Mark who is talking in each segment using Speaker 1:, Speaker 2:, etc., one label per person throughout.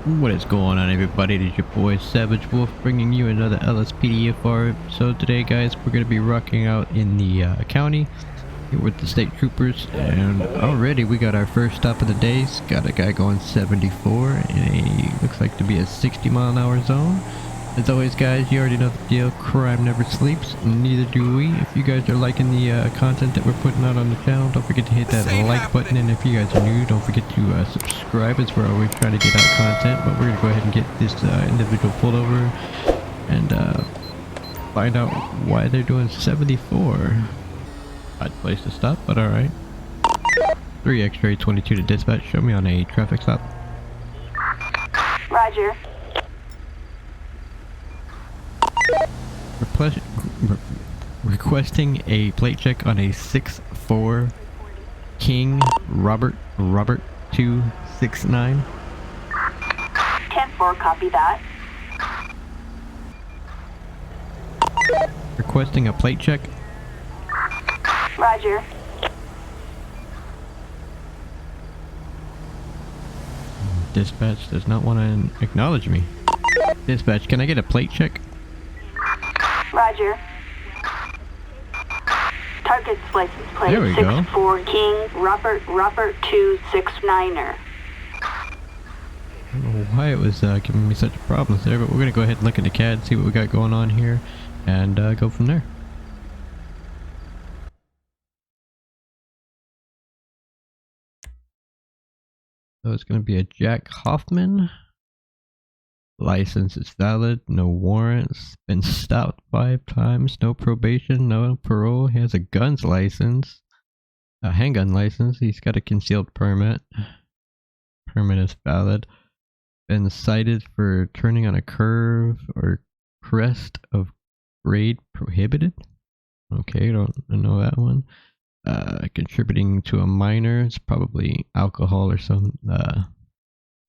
Speaker 1: What is going on, everybody? It is your boy Savage Wolf bringing you another LSPDFR episode today, guys. We're going to be rocking out in the county here with the state troopers, and already we got our first stop of the day. Got a guy going 74 in a looks like to be a 60-mile-an-hour zone. As always, guys, you already know the deal. Crime never sleeps, neither do we. If you guys are liking the content that we're putting out on the channel, don't forget to hit that like button. And if you guys are new, don't forget to subscribe, as we're always trying to get out content. But we're going to go ahead and get this individual pulled over and find out why they're doing 74. Odd place to stop, but alright. 3 X-ray 22 to dispatch. Show me on a traffic stop.
Speaker 2: Roger.
Speaker 1: Requesting a plate check on a 6'4" King Robert 269.
Speaker 2: 10-4, copy that.
Speaker 1: Requesting a plate check.
Speaker 2: Roger.
Speaker 1: Dispatch does not want to acknowledge me. Dispatch, can I get a plate check?
Speaker 2: Roger. Target's license plate
Speaker 1: There we go.
Speaker 2: 6'4" King Robert 269er.
Speaker 1: I don't know why it was giving me such problems there, but we're going to go ahead and look at the CAD, see what we got going on here, and go from there. So it's going to be a Jack Hoffman. License is valid, no warrants, been stopped 5 times, no probation, no parole. He has a guns license, a handgun license. He's got a concealed permit. Permit is valid. Been cited for turning on a curve or crest of grade prohibited. Okay, don't know that one. Contributing to a minor. It's probably alcohol or some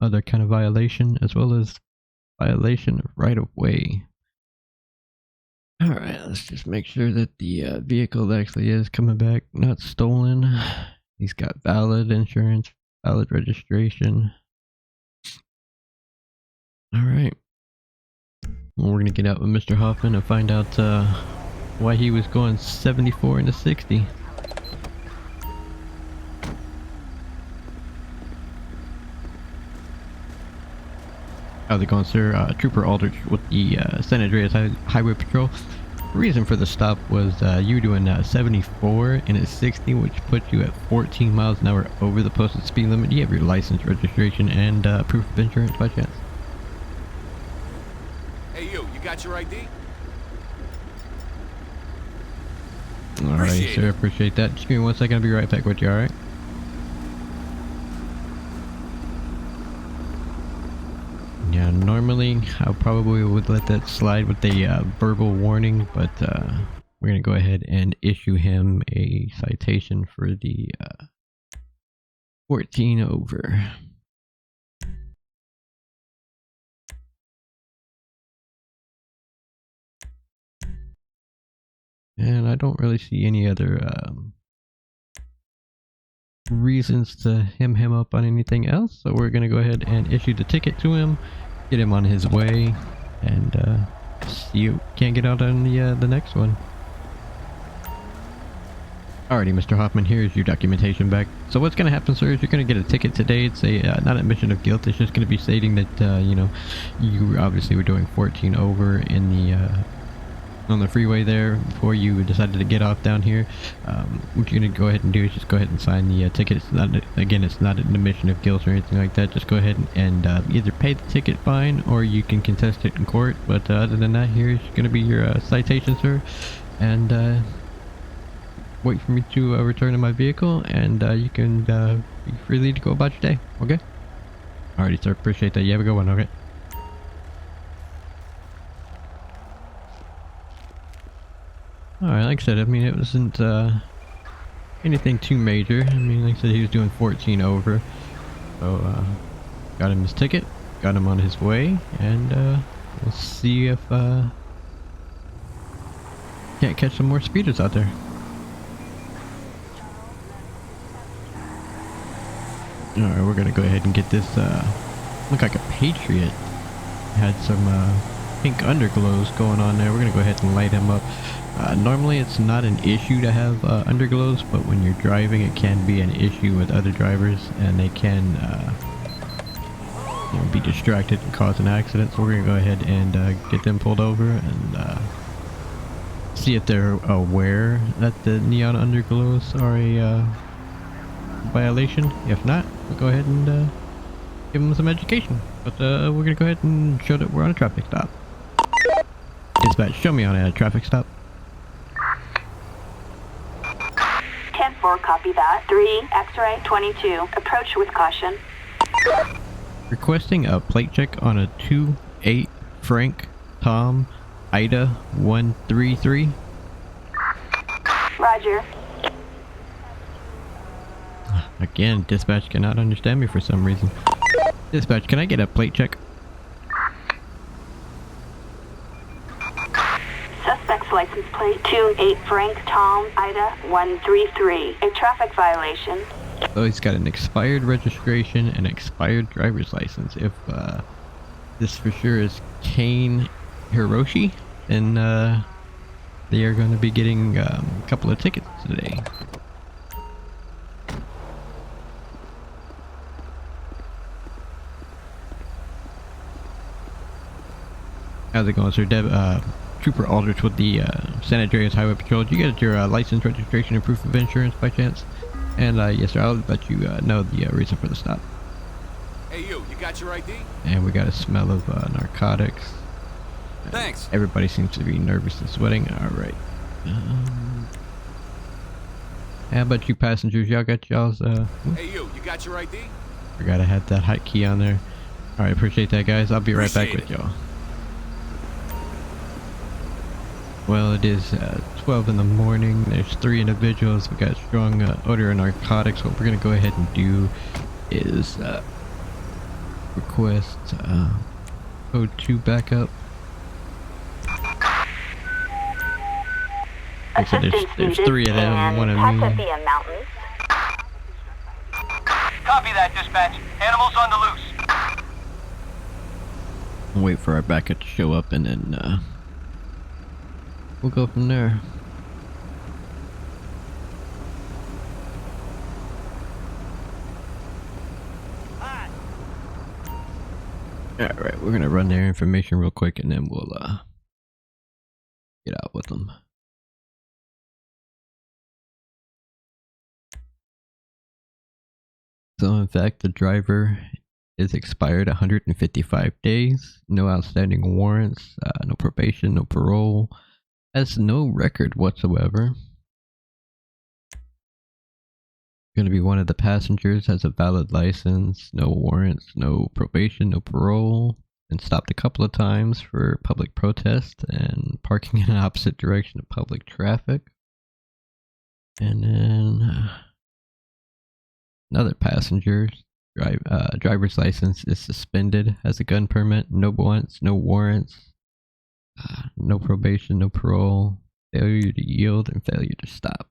Speaker 1: other kind of violation, as well as violation of right of way. Alright, let's just make sure that the vehicle actually is coming back, not stolen. He's got valid insurance, valid registration. Alright. Well, we're gonna get out with Mr. Hoffman and find out why he was going 74 into 60. How's it going, sir? Trooper Aldrich with the San Andreas Highway Patrol. The reason for the stop was you doing 74 and it's 60, which puts you at 14 miles an hour over the posted speed limit. Do you have your license, registration, and proof of insurance by chance?
Speaker 3: Hey, you got your ID?
Speaker 1: Alright, sir, appreciate that. Just give me 1 second, I'll be right back with you, alright? Yeah, normally I probably would let that slide with a verbal warning, but we're going to go ahead and issue him a citation for the 14 over. And I don't really see any other reasons to hem up on anything else, so we're going to go ahead and issue the ticket to him. Get him on his way, and see you can't get out on the next one. Alrighty, Mr. Hoffman, here's your documentation back. So what's going to happen, sir, is you're going to get a ticket today. It's a not admission of guilt. It's just going to be stating that you know, you obviously were doing 14 over in the on the freeway there before you decided to get off down here. What you're going to go ahead and do is just go ahead and sign the ticket. It's not, again, it's not an admission of guilt or anything like that. Just go ahead and either pay the ticket fine or you can contest it in court. But other than that, here's going to be your citation, sir. And wait for me to return to my vehicle, and you can be free to go about your day. Okay? Alrighty, sir. Appreciate that. You have a good one. Okay? Alright, like I said, I mean, it wasn't anything too major. I mean, like I said, he was doing 14 over. So, got him his ticket, got him on his way, and we'll see if can't catch some more speeders out there. Alright, we're gonna go ahead and get this, look like a Patriot had some pink underglows going on there. We're gonna go ahead and light him up. Normally it's not an issue to have underglows, but when you're driving it can be an issue with other drivers, and they can you know, be distracted and cause an accident. So we're gonna go ahead and get them pulled over and see if they're aware that the neon underglows are a violation. If not, we'll go ahead and give them some education. But we're gonna go ahead and show that we're on a traffic stop. Dispatch, show me on a traffic stop.
Speaker 2: 10-4, copy that. 3, X-ray 22. Approach with caution.
Speaker 1: Requesting a plate check on a 28 Frank Tom Ida 133.
Speaker 2: Roger.
Speaker 1: Again, dispatch cannot understand me for some reason. Dispatch, can I get a plate check?
Speaker 2: Suspect's license plate 28 Frank Tom Ida 133. A traffic violation.
Speaker 1: So he's got an expired registration and expired driver's license. If this for sure is Kane Hiroshi, then they are going to be getting a couple of tickets today. How's it going, sir? Trooper Aldrich with the San Andreas Highway Patrol. Did you get your license, registration, and proof of insurance by chance? And yes, sir, I'll let you know the reason for the stop.
Speaker 3: Hey, you got your ID?
Speaker 1: And we got a smell of narcotics.
Speaker 3: Thanks.
Speaker 1: Everybody seems to be nervous and sweating. Alright. How about you passengers? Y'all got y'all's,
Speaker 3: Hey, you got your ID?
Speaker 1: Forgot I had that hot key on there. Alright, appreciate that, guys. I'll be right back with y'all. Well, it is 12 in the morning. There's 3 individuals. We got strong odor of narcotics. What we're going to go ahead and do is request code 2 backup. Like I said, there's 3 of them and 1 of me.
Speaker 2: Mountains.
Speaker 3: Copy that, dispatch. Animals on the loose.
Speaker 1: We'll wait for our backup to show up and then we'll go from there. Alright, we're gonna run their information real quick and then we'll get out with them. So in fact, the driver is expired 155 days, no outstanding warrants, no probation, no parole, has no record whatsoever. Going to be one of the passengers, has a valid license, no warrants, no probation, no parole, and stopped a couple of times for public protest and parking in an opposite direction of public traffic. And then another passenger, driver's license is suspended, has a gun permit, no warrants, no probation, no parole, failure to yield, and failure to stop.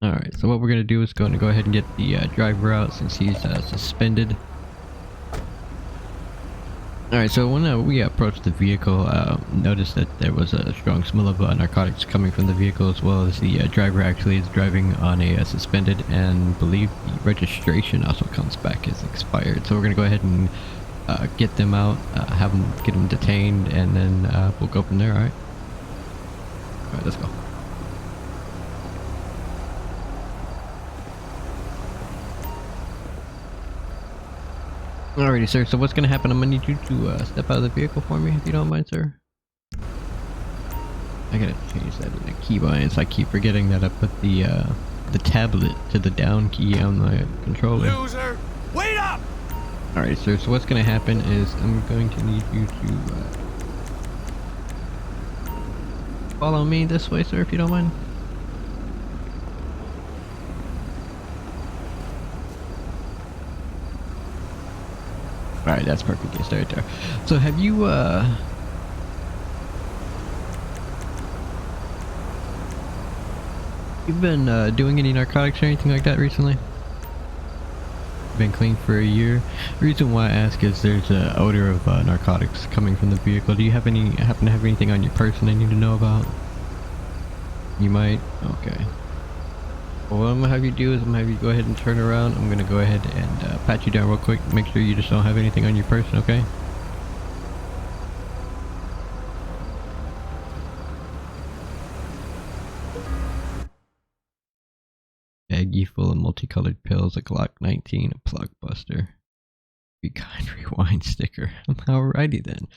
Speaker 1: Alright, so what we're going to do is go ahead and get the driver out since he's suspended. Alright, so when we approached the vehicle, noticed that there was a strong smell of narcotics coming from the vehicle, as well as the driver actually is driving on a suspended, and believe the registration also comes back as expired. So we're going to go ahead and get them out, get them detained, and then we'll go from there. Alright, let's go. Alrighty, sir, so what's gonna happen? I'm gonna need you to step out of the vehicle for me, if you don't mind, sir. I gotta change that in the keybinds. I keep forgetting that I put the tablet to the down key on the controller.
Speaker 3: Loser! Wait up!
Speaker 1: Alright, sir, so what's gonna happen is I'm going to need you to follow me this way, sir, if you don't mind. Alright, that's perfect. Yes, right there. So have you, you've been, doing any narcotics or anything like that recently? been clean for a year. The reason why I ask is there's an odor of narcotics coming from the vehicle. Do you happen to have anything on your person I need to know about? You might? Okay. Well, what I'm gonna have you do is I'm gonna have you go ahead and turn around. I'm gonna go ahead and pat you down real quick. Make sure you just don't have anything on your person, okay? Baggie full of multicolored pills, a Glock 19, a plug buster. Be kind, rewind sticker. Alrighty then.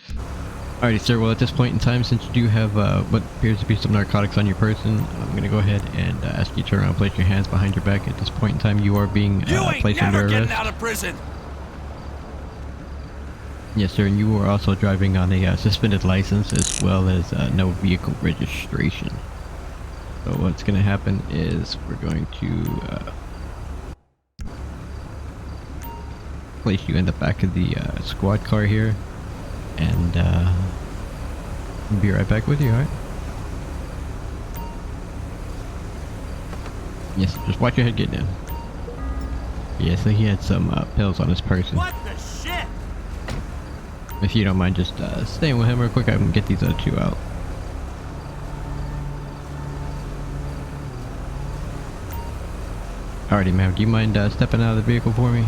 Speaker 1: Alrighty, sir. Well, at this point in time, since you do have what appears to be some narcotics on your person, I'm going to go ahead and ask you to turn around and place your hands behind your back. At this point in time, you are being placed under arrest.
Speaker 3: Out of prison.
Speaker 1: Yes, sir. And you are also driving on a suspended license as well as no vehicle registration. So what's going to happen is we're going to place you in the back of the squad car here, and I'll be right back with you, alright? Yes, just watch your head get down. Yeah, so he had some pills on his person.
Speaker 3: What the shit?
Speaker 1: If you don't mind just staying with him real quick, I can get these other two out. Alrighty, ma'am, do you mind stepping out of the vehicle for me?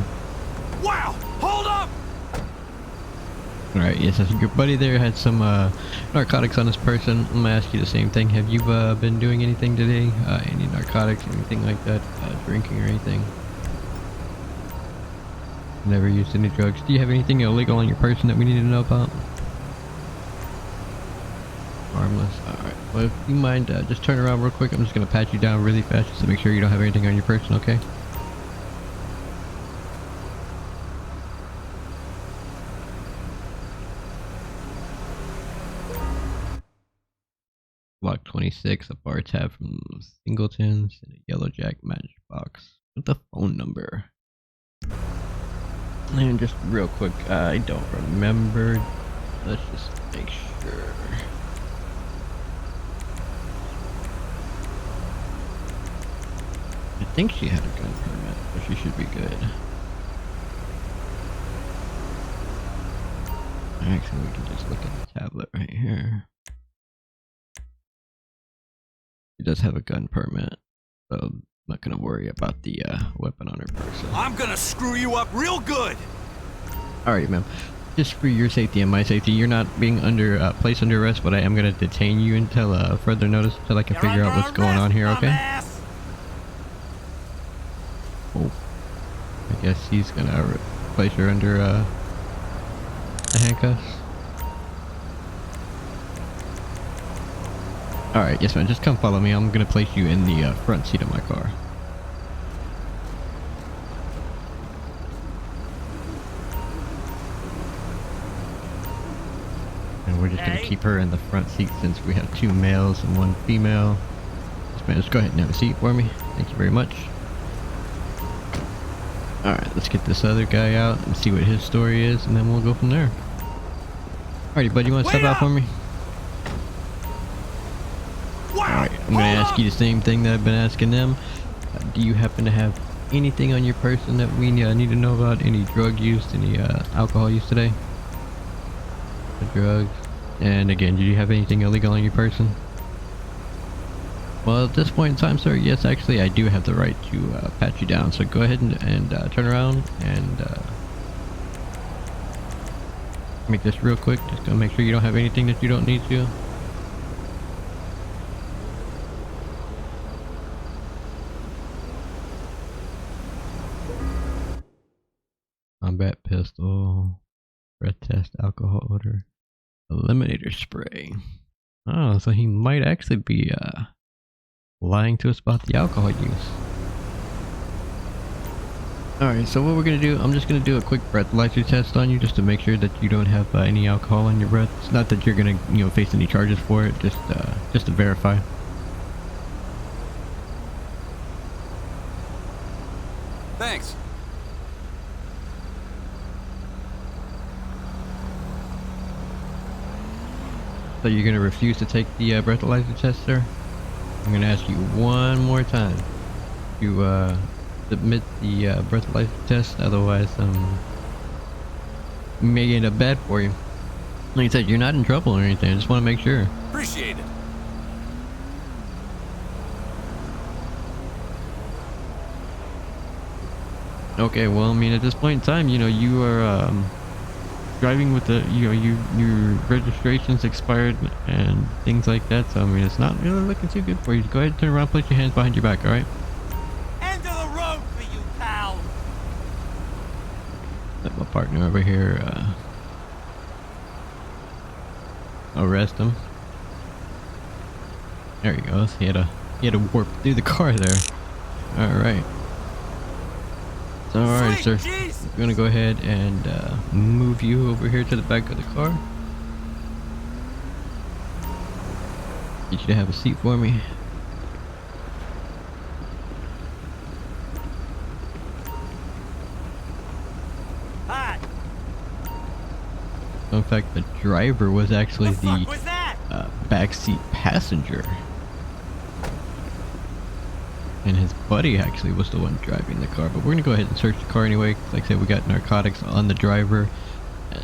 Speaker 3: Wow! Hold up!
Speaker 1: Alright, yes, I think your buddy there had some narcotics on his person. I'm gonna ask you the same thing. Have you been doing anything today? Any narcotics, anything like that? Drinking or anything? Never used any drugs. Do you have anything illegal on your person that we need to know about? Harmless. Alright. Well, if you mind, just turn around real quick. I'm just gonna pat you down really fast just to make sure you don't have anything on your person, okay? Block 26, a bar tab from Singleton's, and a yellow jack matchbox with the phone number. And just real quick, I don't remember. Let's just make sure. I think she had a gun permit, but she should be good. Actually, we can just look at the tablet right here. She does have a gun permit, so I'm not gonna worry about the weapon on her person.
Speaker 3: I'm gonna screw you up real good!
Speaker 1: Alrighty, ma'am. Just for your safety and my safety, you're not being placed under arrest, but I am gonna detain you until further notice until I can figure out what's going on here, okay? Oh. I guess he's gonna place her under the handcuffs. Alright, yes ma'am, just come follow me. I'm gonna place you in the front seat of my car. And we're just gonna keep her in the front seat since we have 2 males and 1 female. Yes ma'am, just go ahead and have a seat for me. Thank you very much. Alright, let's get this other guy out and see what his story is, and then we'll go from there. Alrighty, bud, you want to step out for me? Alright, I'm going to ask you the same thing that I've been asking them. Do you happen to have anything on your person that we need to know about? Any drug use, any alcohol use today? Drugs. And again, do you have anything illegal on your person? Well, at this point in time, sir, yes, actually, I do have the right to pat you down. So go ahead and turn around and make this real quick. Just gonna make sure you don't have anything that you don't need to. Combat pistol, breath test, alcohol odor, eliminator spray. Oh, so he might actually be lying to us about the alcohol use. Alright, so what we're gonna do, I'm just gonna do a quick breathalyzer test on you just to make sure that you don't have any alcohol in your breath. It's not that you're gonna, face any charges for it, just to verify.
Speaker 3: Thanks.
Speaker 1: So you're gonna refuse to take the breathalyzer test, sir? I'm gonna ask you one more time. You submit the breathalyzer test, otherwise it may end up bad for you. Like I said, you're not in trouble or anything. I just want to make sure.
Speaker 3: Appreciate it.
Speaker 1: Okay, well, I mean, at this point in time, you know, you are driving with the, you know, your registration's expired and things like that. So I mean, it's not really looking too good for you. Go ahead, turn around, place your hands behind your back. All right.
Speaker 3: End of the road for you, pal.
Speaker 1: Let my partner over here arrest him. There he goes. He had to warp through the car there. All right. So, all right, sir.
Speaker 3: Jesus.
Speaker 1: We're gonna go ahead and move you over here to the back of the car. Get you to have a seat for me.
Speaker 3: Hi.
Speaker 1: In fact, the driver was actually
Speaker 3: The fuck
Speaker 1: the
Speaker 3: was that?
Speaker 1: backseat passenger. And his buddy actually was the one driving the car. But we're gonna go ahead and search the car anyway. 'Cause like I said, we got narcotics on the driver. And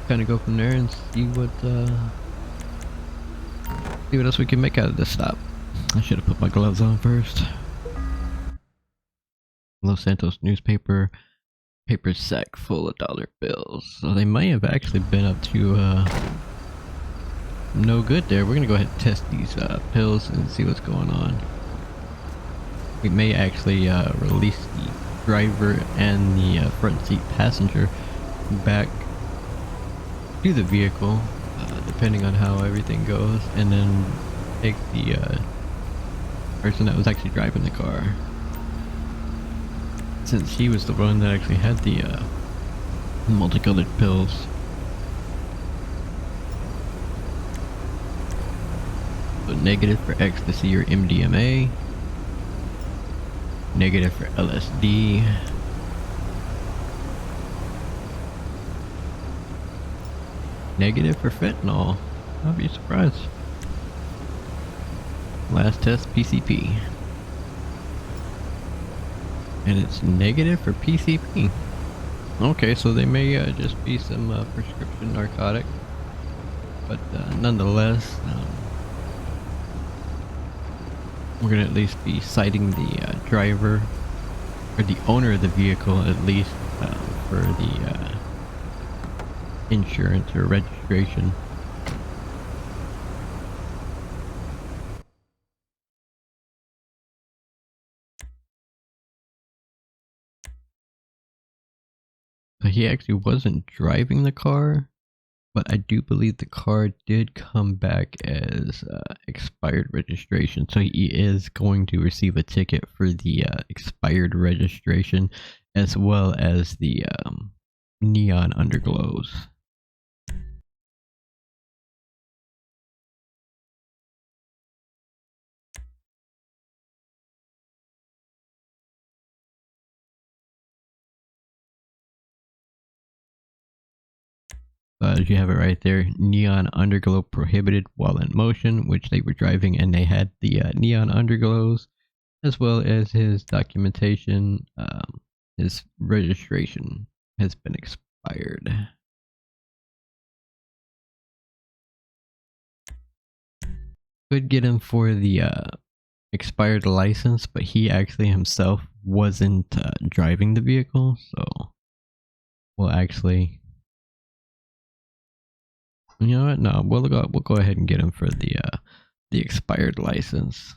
Speaker 1: kind of go from there and see what else we can make out of this stop. I should have put my gloves on first. Los Santos newspaper. Paper sack full of dollar bills. So they may have actually been up to no good there. We're gonna go ahead and test these pills and see what's going on. We may actually release the driver and the front seat passenger back to the vehicle, depending on how everything goes, and then take the person that was actually driving the car, since he was the one that actually had the multicolored pills. So negative for ecstasy or MDMA, negative for LSD, negative for fentanyl. I'd be surprised. Last test PCP. And it's negative for PCP. Okay, so they may just be some prescription narcotic, but nonetheless, we're gonna at least be citing the driver, or the owner of the vehicle at least, for the insurance or registration. So he actually wasn't driving the car, but I do believe the car did come back as expired registration. So he is going to receive a ticket for the expired registration, as well as the neon underglows. As you have it right there, neon underglow prohibited while in motion, which they were driving and they had the neon underglows, as well as his documentation. His registration has been expired. Could get him for the expired license, but he actually himself wasn't driving the vehicle, so we'll actually, you know what? No, we'll go ahead and get him for the expired license.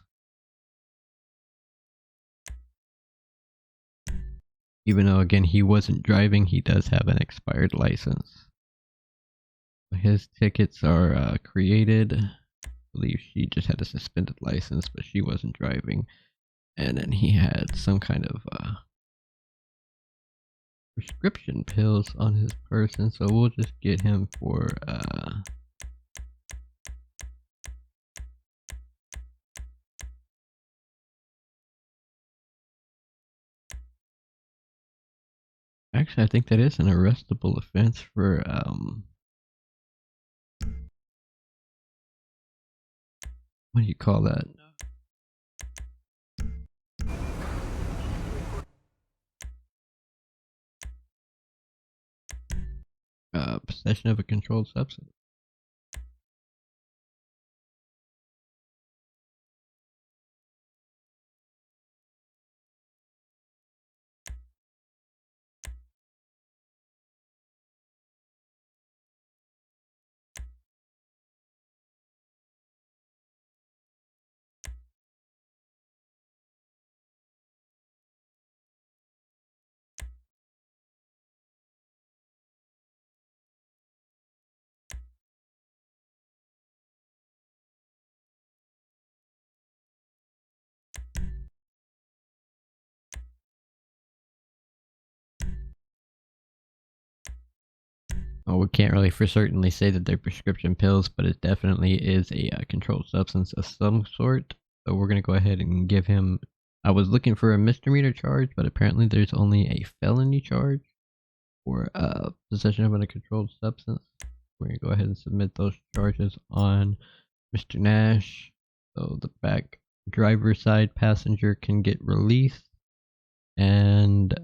Speaker 1: Even though again he wasn't driving, he does have an expired license. His tickets are created. I believe she just had a suspended license, but she wasn't driving. And then he had some kind of prescription pills on his person, so we'll just get him for actually I think that is an arrestable offense for what do you call that? Possession of a controlled substance. Well, we can't really for certainly say that they're prescription pills, but it definitely is a controlled substance of some sort. So we're going to go ahead and give him... I was looking for a misdemeanor charge, but apparently there's only a felony charge for possession of a controlled substance. We're going to go ahead and submit those charges on Mr. Nash. So the back driver's side passenger can get released. And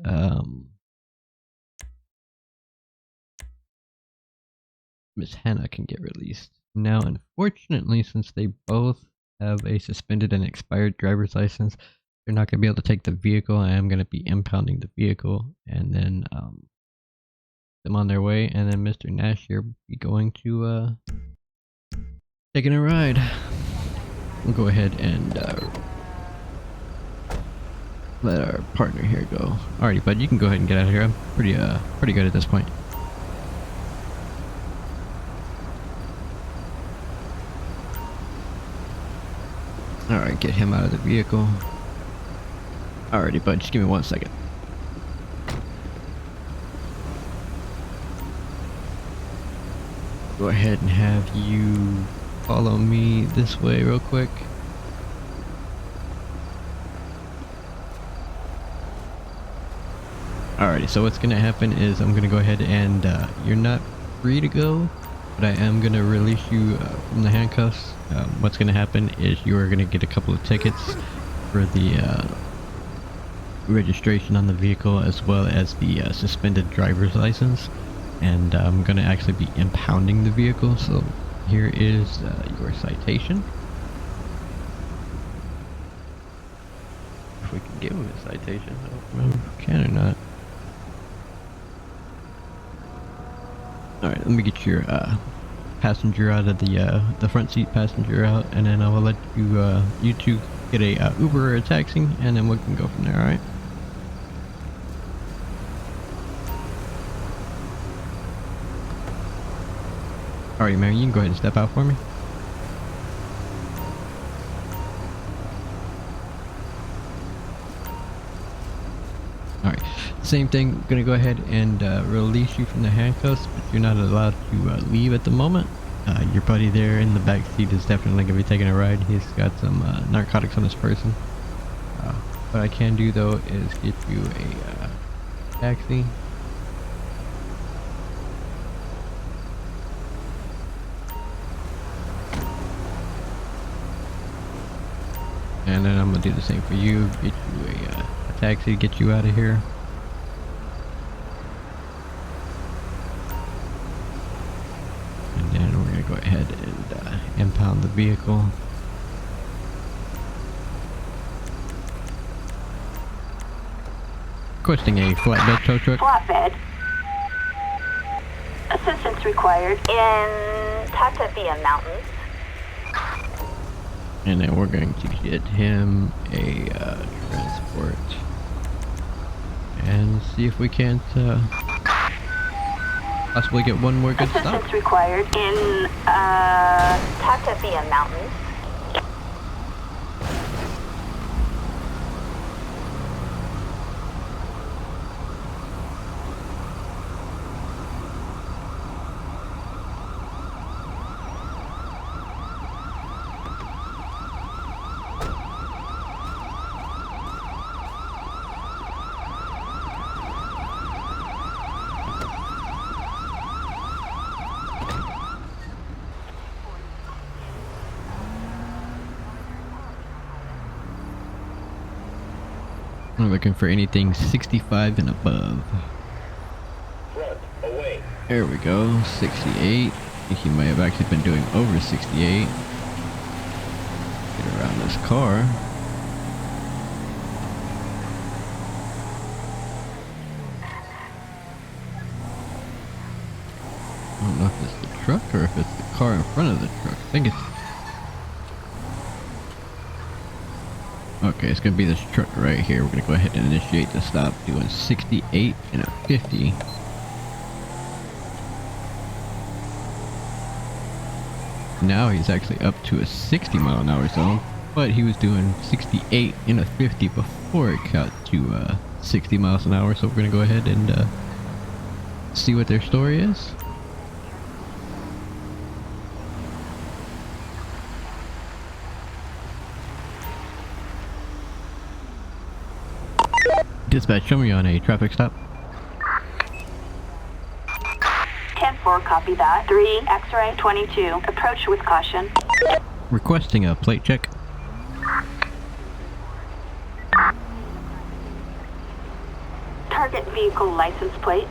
Speaker 1: Miss Hannah can get released. Now, unfortunately, since they both have a suspended and expired driver's license, they're not going to be able to take the vehicle. I am going to be impounding the vehicle and then them on their way. And then Mr. Nash here will be going to taking a ride. We'll go ahead and let our partner here go. Alrighty, bud, you can go ahead and get out of here. I'm pretty good at this point. Alright, get him out of the vehicle. Alrighty, bud, just give me 1 second. Go ahead and have you follow me this way real quick. Alrighty, so what's gonna happen is I'm gonna go ahead and you're not free to go, but I am gonna release you from the handcuffs. What's gonna happen is you are gonna get a couple of tickets for the registration on the vehicle as well as the suspended driver's license, and I'm gonna actually be impounding the vehicle. So here is your citation. If we can give him a citation, I don't remember if we can or not. Alright, let me get your passenger out of the front seat passenger out, and then I will let you you two get a Uber or a taxi, and then we can go from there. Alright. Alright, Mary, you can go ahead and step out for me. Alright, same thing, gonna go ahead and release you from the handcuffs, but you're not allowed to leave at the moment. Your buddy there in the back seat is definitely gonna be taking a ride. He's got some narcotics on his person. What I can do though is get you a taxi. And then I'm gonna do the same for you. Get you a taxi, get you out of here. And then we're gonna go ahead and impound the vehicle. Requesting a flatbed tow truck.
Speaker 2: Flatbed. Assistance required in Tatavia Mountains.
Speaker 1: And then we're going to get him a transport and see if we can't possibly get one more good stop.
Speaker 2: Assistance required in Tatavia Mountains.
Speaker 1: I'm looking for anything 65 and above.
Speaker 4: Front, away.
Speaker 1: There we go, 68. I think he might have actually been doing over 68. Get around this car. I don't know if it's the truck or if it's the car in front of the truck. I think it's... Okay, it's gonna be this truck right here. We're gonna go ahead and initiate the stop, doing 68 and a 50. Now he's actually up to a 60-mile-an-hour zone, but he was doing 68 in a 50 before it got to 60 miles an hour. So we're gonna go ahead and see what their story is. Dispatch, show me on a traffic stop.
Speaker 2: 10-4, copy that. 3, X-ray 22. Approach with caution.
Speaker 1: Requesting a plate check.
Speaker 2: Target vehicle license plate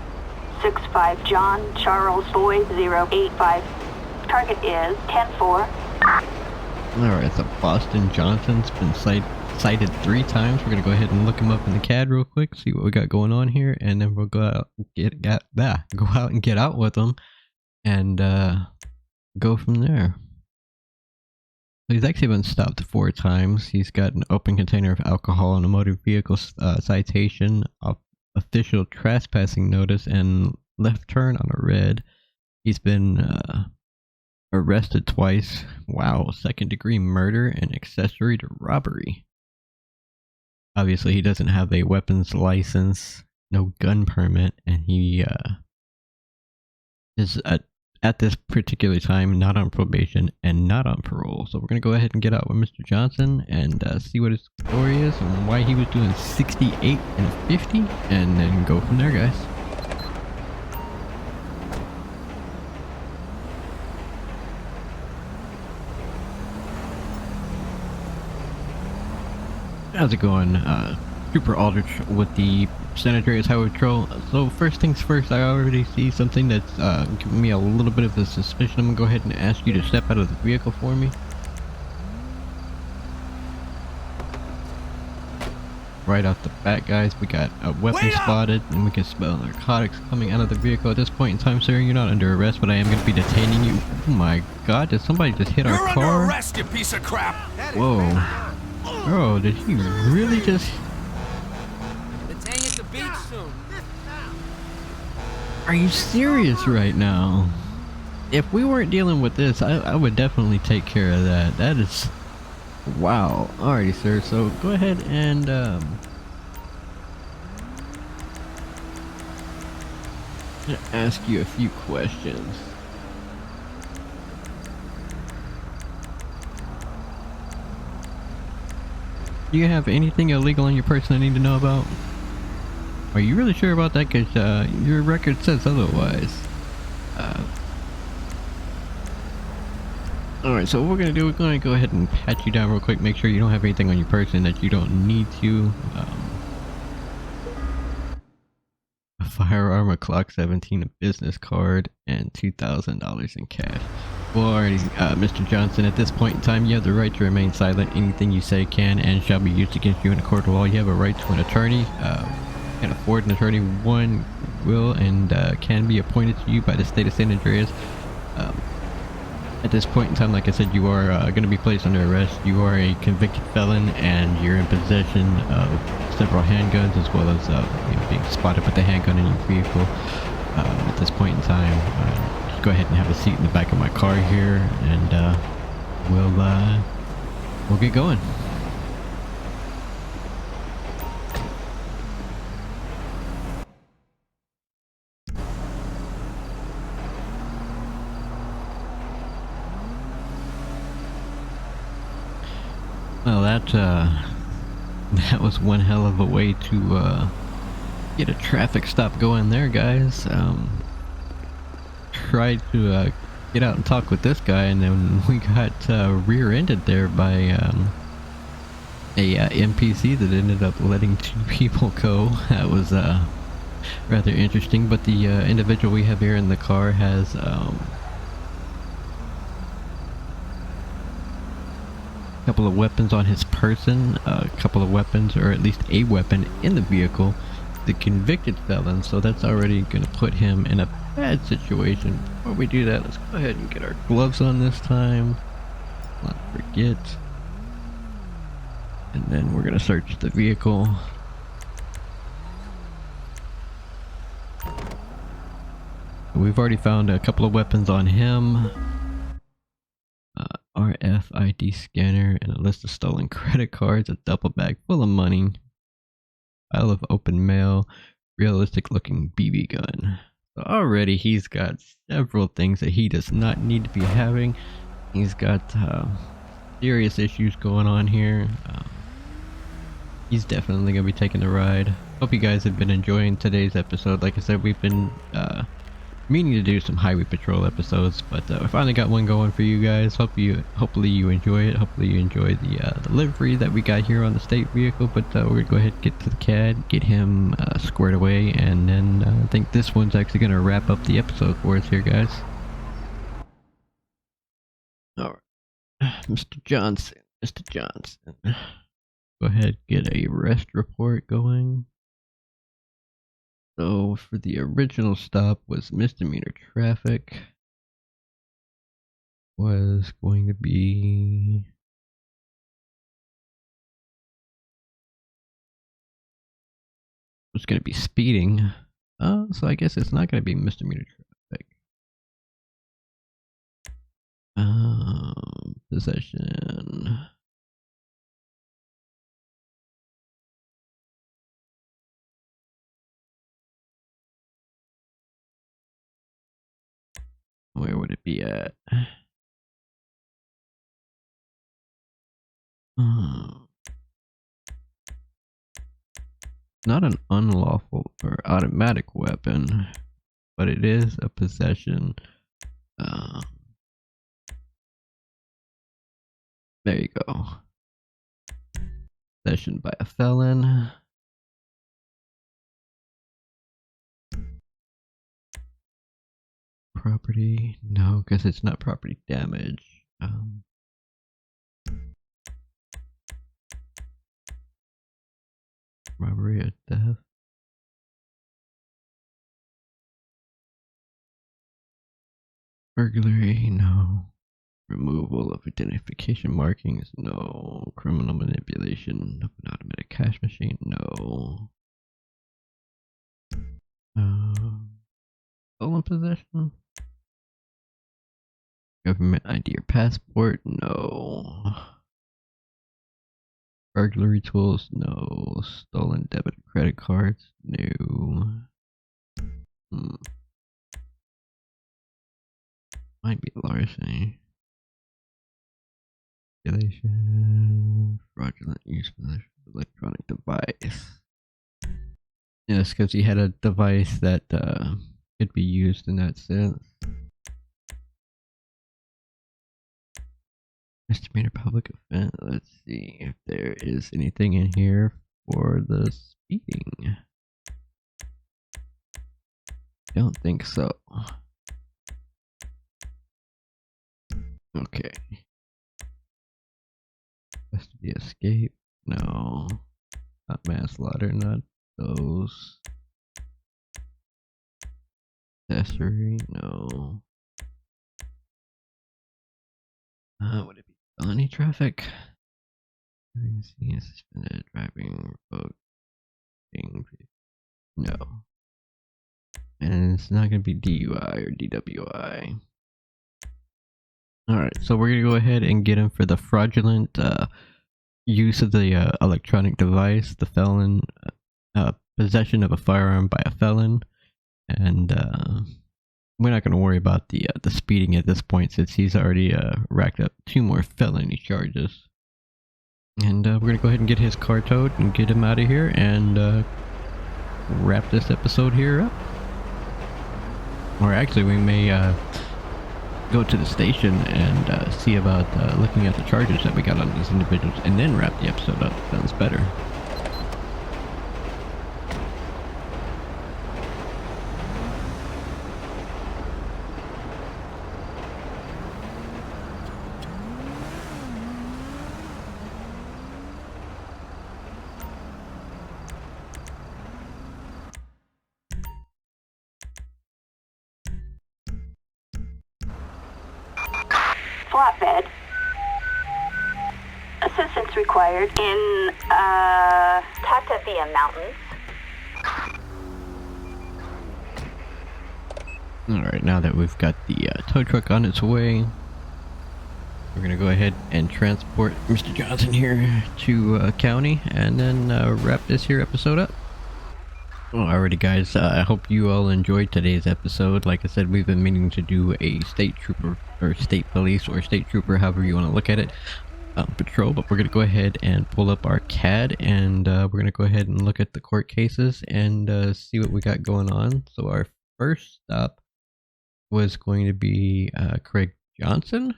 Speaker 2: 65 John Charles Boy 085. Target is 10-4.
Speaker 1: Alright, so Boston Johnson's been cited 3 times. We're gonna go ahead and look him up in the CAD real quick, see what we got going on here, and then we'll go out and get out with him and go from there. So he's actually been stopped 4 times. He's got an open container of alcohol and a motor vehicle citation, official trespassing notice, and left turn on a red. He's been arrested twice. Wow, 2nd-degree murder and accessory to robbery. Obviously, he doesn't have a weapons license, no gun permit, and he is at this particular time not on probation and not on parole. So we're going to go ahead and get out with Mr. Johnson and see what his story is and why he was doing 68 and 50, and then go from there, guys. How's it going? Trooper Aldrich with the San Andreas Highway Patrol. So first things first, I already see something that's giving me a little bit of a suspicion. I'm gonna go ahead and ask you to step out of the vehicle for me. Right off the bat, guys, we got a weapon spotted, and we can smell narcotics coming out of the vehicle. At this point in time, sir, you're not under arrest, but I am going to be detaining you. Oh my god, did somebody just hit our car?
Speaker 3: You're under arrest, you piece of crap!
Speaker 1: Whoa. Bro, did he really just...
Speaker 3: Let's hang at the beach soon.
Speaker 1: Are you serious right now? If we weren't dealing with this, I would definitely take care of that. That is... Wow. Alrighty, sir. So go ahead and ask you a few questions. Do you have anything illegal on your person I need to know about? Are you really sure about that? Because your record says otherwise. Alright, so what we're going to do, we're going to go ahead and pat you down real quick, make sure you don't have anything on your person that you don't need to. A firearm, a Clock 17, a business card, and $2,000 in cash. Well, alrighty, Mr. Johnson, at this point in time, you have the right to remain silent. Anything you say can and shall be used against you in a court of law. You have a right to an attorney. Can afford an attorney. One will and can be appointed to you by the state of San Andreas. At this point in time, like I said, you are going to be placed under arrest. You are a convicted felon, and you're in possession of several handguns, as well as being spotted with a handgun in your vehicle. At this point in time, just go ahead and have a seat in the back of my car here, and we'll get going. Well, that was one hell of a way to get a traffic stop going there, guys. Tried to get out and talk with this guy, and then we got rear-ended there by a NPC that ended up letting 2 people go. That was rather interesting. But the individual we have here in the car has couple of weapons on his person, a couple of weapons, or at least a weapon in the vehicle. The convicted felon, so that's already gonna put him in a bad situation. Before we do that, let's go ahead and get our gloves on this time. Not forget. And then we're gonna search the vehicle. We've already found a couple of weapons on him. RFID scanner and a list of stolen credit cards, a duffel bag full of money, pile of open mail, realistic looking BB gun. So already he's got several things that he does not need to be having. He's got serious issues going on here. He's definitely gonna be taking the ride. Hope you guys have been enjoying today's episode. Like I said, we've been meaning to do some highway patrol episodes, but I finally got one going for you guys. Hopefully you enjoy it. Hopefully you enjoy the livery that we got here on the state vehicle. But we're gonna go ahead and get to the CAD, get him squared away, and then I think this one's actually gonna wrap up the episode for us here, guys. All right, Mr. Johnson, go ahead, get a arrest report going. So for the original stop was misdemeanor traffic, was going to be speeding. So I guess it's not going to be misdemeanor traffic. Possession. Where would it be at? Not an unlawful or automatic weapon, but it is a possession. There you go. Possession by a felon. Property? No, because it's not property damage. Robbery or theft? Burglary? No. Removal of identification markings? No. Criminal manipulation of an automatic cash machine? No. Stolen possession? Government ID or passport? No. Burglary tools? No. Stolen debit or credit cards? No. Might be larceny. Fraudulent use of electronic device. Yes, because he had a device that could be used in that sense. Misdemeanor public offense. Let's see if there is anything in here for the speeding. Don't think so. Okay. Has to be escape. No. Not manslaughter, not those. Accessory, no. Would it be felony traffic? Suspended driving, revoked. No. And it's not going to be DUI or DWI. Alright, so we're going to go ahead and get him for the fraudulent use of the electronic device, the felon, possession of a firearm by a felon, and we're not going to worry about the speeding at this point since he's already racked up 2 more felony charges. And we're going to go ahead and get his car towed and get him out of here and wrap this episode here up. Or actually we may go to the station and see about looking at the charges that we got on these individuals and then wrap the episode up. Sounds better.
Speaker 2: flatbed. Assistance required in, Tatavia Mountains.
Speaker 1: Alright, now that we've got the tow truck on its way, we're gonna go ahead and transport Mr. Johnson here to county and then wrap this here episode up. Alrighty guys, I hope you all enjoyed today's episode. Like I said, we've been meaning to do a state trooper, or state police, or state trooper, however you want to look at it, patrol, but we're going to go ahead and pull up our CAD and we're going to go ahead and look at the court cases and see what we got going on. So our first stop was going to be Craig Johnson,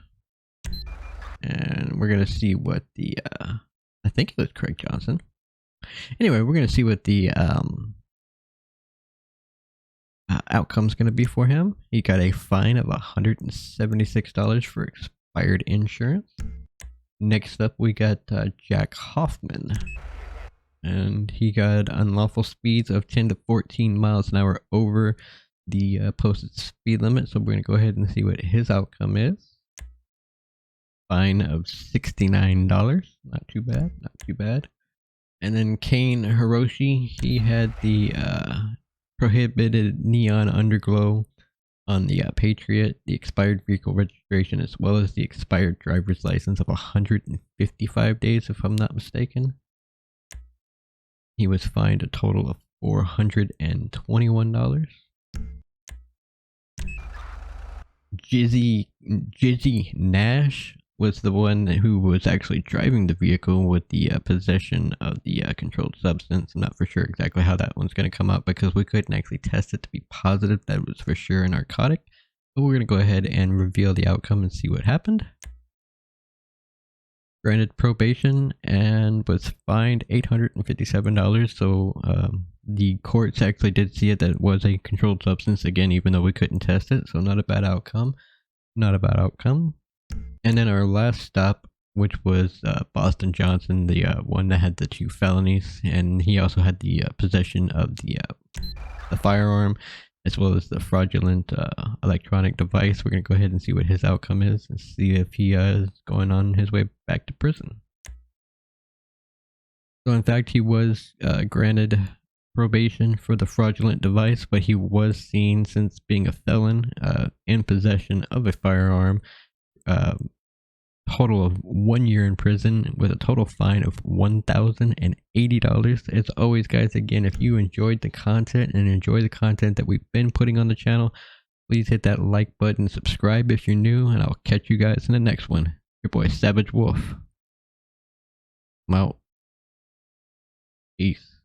Speaker 1: and we're going to see what the I think it was Craig Johnson. Anyway, we're going to see what the outcome's going to be for him. He got a fine of $176 for expired insurance. Next up, we got Jack Hoffman, and he got unlawful speeds of 10 to 14 miles an hour over the posted speed limit. So we're going to go ahead and see what his outcome is. Fine of $69. Not too bad, not too bad. And then Kane Hiroshi, he had the prohibited neon underglow on the Patriot, the expired vehicle registration, as well as the expired driver's license of 155 days, if I'm not mistaken. He was fined a total of $421. Jizzy Nash was the one who was actually driving the vehicle with the possession of the controlled substance. I'm not for sure exactly how that one's going to come out because we couldn't actually test it to be positive that it was for sure a narcotic. But we're going to go ahead and reveal the outcome and see what happened. Granted probation and was fined $857. So the courts actually did see it that it was a controlled substance again, even though we couldn't test it. So not a bad outcome. Not a bad outcome. And then our last stop, which was Boston Johnson, the one that had the 2 felonies, and he also had the possession of the firearm, as well as the fraudulent electronic device. We're going to go ahead and see what his outcome is, and see if he is going on his way back to prison. So in fact, he was granted probation for the fraudulent device, but he was seen, since being a felon, in possession of a firearm. Total of 1 year in prison with a total fine of $1,080. As always guys, again, if you enjoyed the content and enjoy the content that we've been putting on the channel, please hit that like button, subscribe if you're new, and I'll catch you guys in the next one. Your boy Savage Wolf. I'm out. Peace.